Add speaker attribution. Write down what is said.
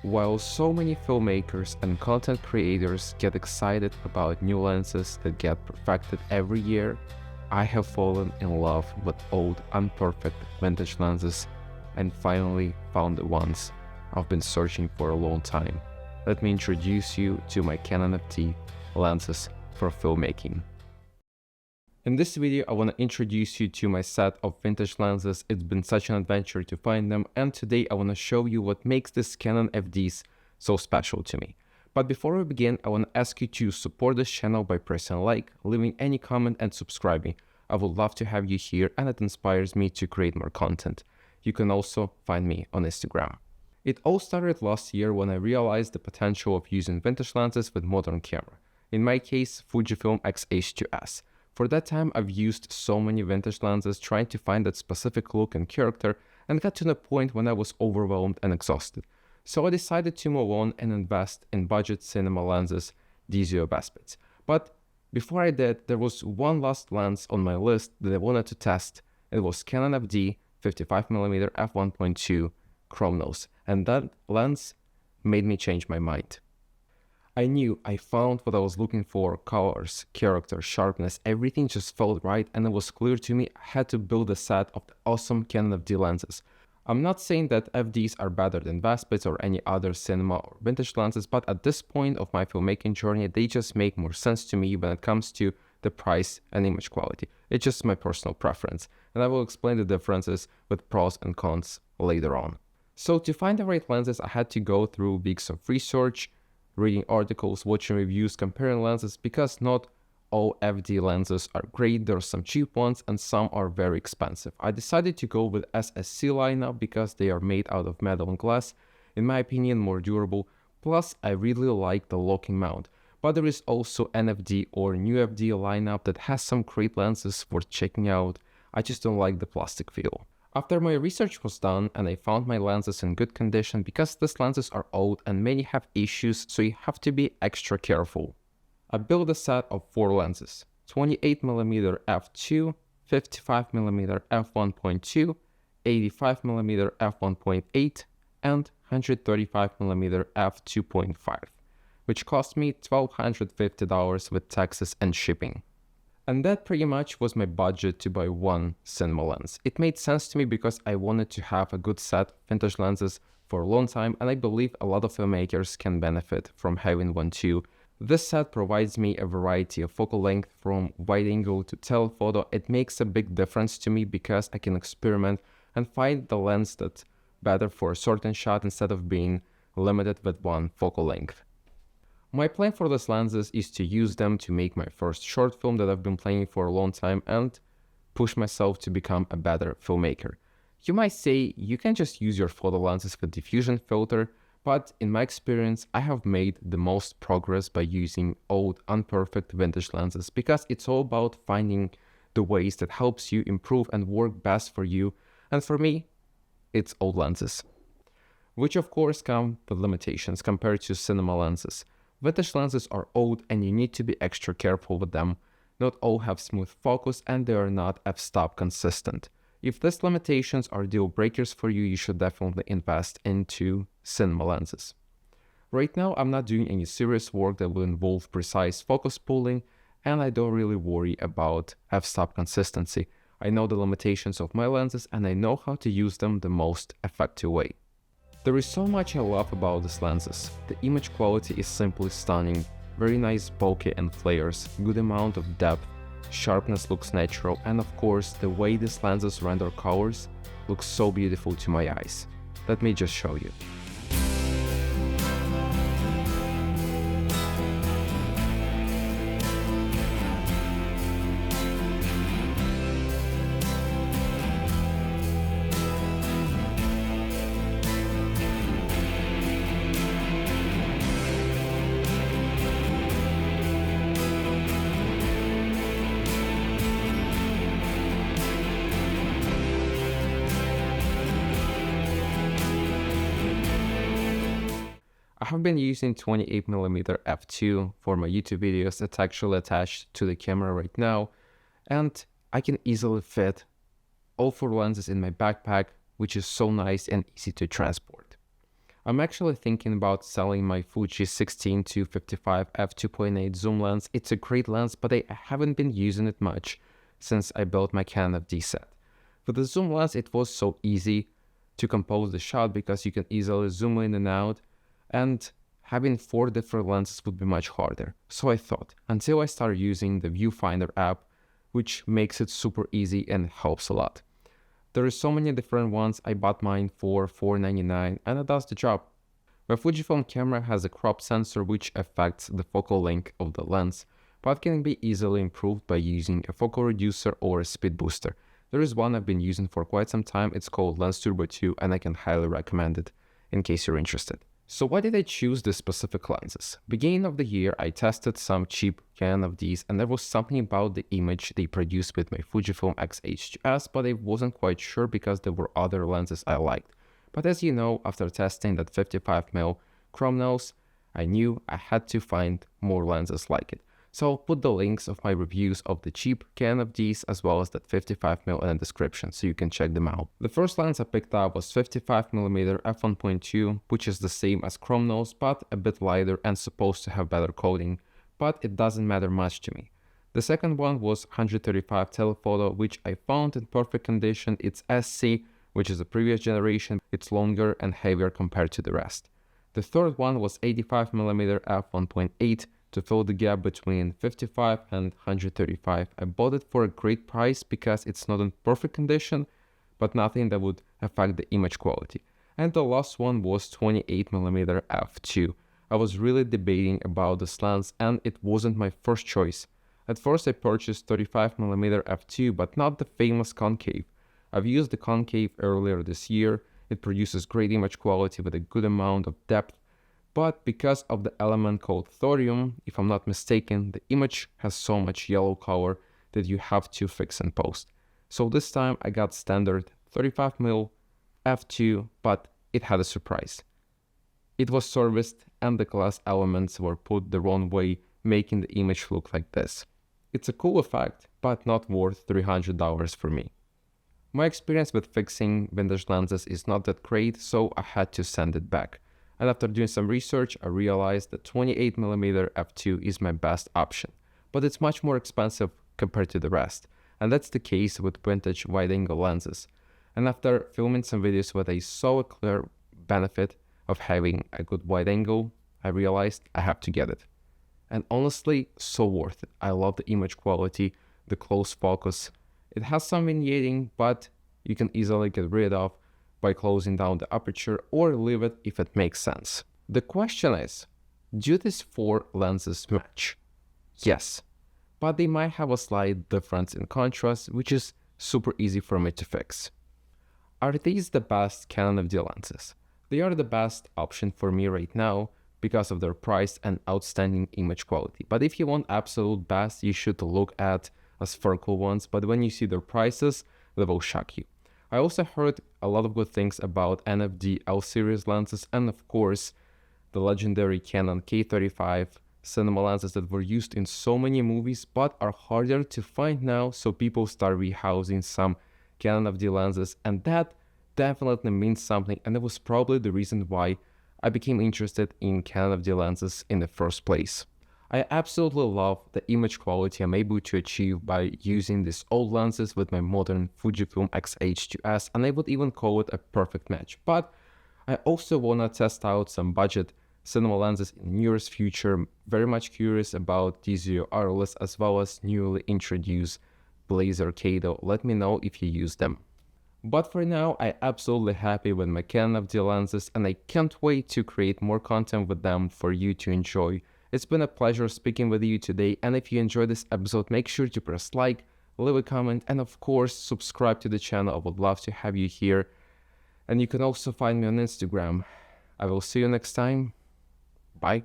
Speaker 1: While so many filmmakers and content creators get excited about new lenses that get perfected every year, I have fallen in love with old, imperfect vintage lenses and finally found the ones I've been searching for a long time. Let me introduce you to my Canon FD lenses for filmmaking. In this video, I want to introduce you to my set of vintage lenses. It's been such an adventure to find them, and today I want to show you what makes this Canon FDs so special to me. But before we begin, I want to ask you to support this channel by pressing like, leaving any comment and subscribing. I would love to have you here, and it inspires me to create more content. You can also find me on Instagram. It all started last year when I realized the potential of using vintage lenses with modern camera. In my case, Fujifilm XH2s. For that time, I've used so many vintage lenses trying to find that specific look and character, and got to the point when I was overwhelmed and exhausted. So I decided to move on and invest in budget cinema lenses, these are best bets. But before I did, there was one last lens on my list that I wanted to test. It was Canon FD 55mm f1.2 chrome nose, and that lens made me change my mind. I knew I found what I was looking for: colors, character, sharpness, everything just felt right, and it was clear to me I had to build a set of the awesome Canon FD lenses. I'm not saying that FDs are better than Vespits or any other cinema or vintage lenses, but at this point of my filmmaking journey, they just make more sense to me when it comes to the price and image quality. It's just my personal preference, and I will explain the differences with pros and cons later on. So to find the right lenses, I had to go through weeks of research, reading articles, watching reviews, comparing lenses, because not all FD lenses are great. There are some cheap ones and some are very expensive. I decided to go with SSC lineup because they are made out of metal and glass, in my opinion more durable, plus I really like the locking mount. But there is also NFD or new FD lineup that has some great lenses worth checking out. I just don't like the plastic feel. After my research was done and I found my lenses in good condition, because these lenses are old and many have issues, so you have to be extra careful. I built a set of 4 lenses: 28mm f2, 55mm f1.2, 85mm f1.8, and 135mm f2.5, which cost me $1,250 with taxes and shipping. And that pretty much was my budget to buy one cinema lens. It made sense to me because I wanted to have a good set of vintage lenses for a long time, and I believe a lot of filmmakers can benefit from having one too. This set provides me a variety of focal length from wide angle to telephoto. It makes a big difference to me because I can experiment and find the lens that's better for a certain shot instead of being limited with one focal length. My plan for these lenses is to use them to make my first short film that I've been planning for a long time and push myself to become a better filmmaker. You might say you can just use your photo lenses with diffusion filter, but in my experience, I have made the most progress by using old, imperfect vintage lenses, because it's all about finding the ways that helps you improve and work best for you. And for me, it's old lenses, which of course come with limitations compared to cinema lenses. Vintage lenses are old and you need to be extra careful with them. Not all have smooth focus and they are not f-stop consistent. If these limitations are deal breakers for you, you should definitely invest into cinema lenses. Right now, I'm not doing any serious work that will involve precise focus pulling, and I don't really worry about f-stop consistency. I know the limitations of my lenses and I know how to use them the most effective way. There is so much I love about these lenses. The image quality is simply stunning, very nice bokeh and flares, good amount of depth, sharpness looks natural, and of course the way these lenses render colors looks so beautiful to my eyes. Let me just show you. I have been using 28mm f2 for my YouTube videos. It's actually attached to the camera right now, and I can easily fit all 4 lenses in my backpack, which is so nice and easy to transport. I'm actually thinking about selling my Fuji 16-55 f2.8 zoom lens. It's a great lens, but I haven't been using it much since I built my Canon FD set. For the zoom lens, it was so easy to compose the shot because you can easily zoom in and out, and having 4 different lenses would be much harder. So I thought, until I started using the viewfinder app, which makes it super easy and helps a lot. There are so many different ones. I bought mine for $4.99 and it does the job. My Fujifilm camera has a crop sensor which affects the focal length of the lens, but can be easily improved by using a focal reducer or a speed booster. There is one I've been using for quite some time. It's called Lens Turbo 2 and I can highly recommend it in case you're interested. So why did I choose these specific lenses? Beginning of the year, I tested some cheap Canon FDs and there was something about the image they produced with my Fujifilm XH2s, but I wasn't quite sure because there were other lenses I liked. But as you know, after testing that 55mm chrome nose, I knew I had to find more lenses like it. So I'll put the links of my reviews of the cheap Canon FDs as well as that 55mm in the description so you can check them out. The first lens I picked up was 55mm f1.2, which is the same as chrome nose but a bit lighter and supposed to have better coating, but it doesn't matter much to me. The second one was 135 telephoto, which I found in perfect condition. It's SC, which is the previous generation. It's longer and heavier compared to the rest. The third one was 85mm f1.8 to fill the gap between 55 and 135. I bought it for a great price because it's not in perfect condition, but nothing that would affect the image quality. And the last one was 28mm f2. I was really debating about this lens and it wasn't my first choice. At first I purchased 35mm f2, but not the famous concave. I've used the concave earlier this year. It produces great image quality with a good amount of depth. But because of the element called thorium, if I'm not mistaken, the image has so much yellow color that you have to fix in post. So this time I got standard 35mm f2, but it had a surprise. It was serviced and the glass elements were put the wrong way, making the image look like this. It's a cool effect, but not worth $300 for me. My experience with fixing vintage lenses is not that great, so I had to send it back. And after doing some research, I realized that 28mm f2 is my best option, but it's much more expensive compared to the rest. And that's the case with vintage wide-angle lenses. And after filming some videos where I saw a clear benefit of having a good wide angle, I realized I have to get it. And honestly, so worth it. I love the image quality, the close focus. It has some vignetting, but you can easily get rid of by closing down the aperture or leave it if it makes sense. The question is, do these 4 lenses match? Yes, but they might have a slight difference in contrast, which is super easy for me to fix. Are these the best Canon FD lenses? They are the best option for me right now because of their price and outstanding image quality. But if you want absolute best, you should look at spherical ones, but when you see their prices, they will shock you. I also heard a lot of good things about NFD L series lenses and of course the legendary Canon K35 cinema lenses that were used in so many movies but are harder to find now, so people start rehousing some Canon FD lenses, and that definitely means something, and that was probably the reason why I became interested in Canon FD lenses in the first place. I absolutely love the image quality I'm able to achieve by using these old lenses with my modern Fujifilm XH2s, and I would even call it a perfect match. But I also want to test out some budget cinema lenses in nearest future. Very much curious about TZO RLS as well as newly introduced Blazer Kato. Let me know if you use them. But for now, I'm absolutely happy with my Canon FD lenses and I can't wait to create more content with them for you to enjoy. It's been a pleasure speaking with you today, and if you enjoyed this episode, make sure to press like, leave a comment, and of course, subscribe to the channel. I would love to have you here. And you can also find me on Instagram. I will see you next time. Bye.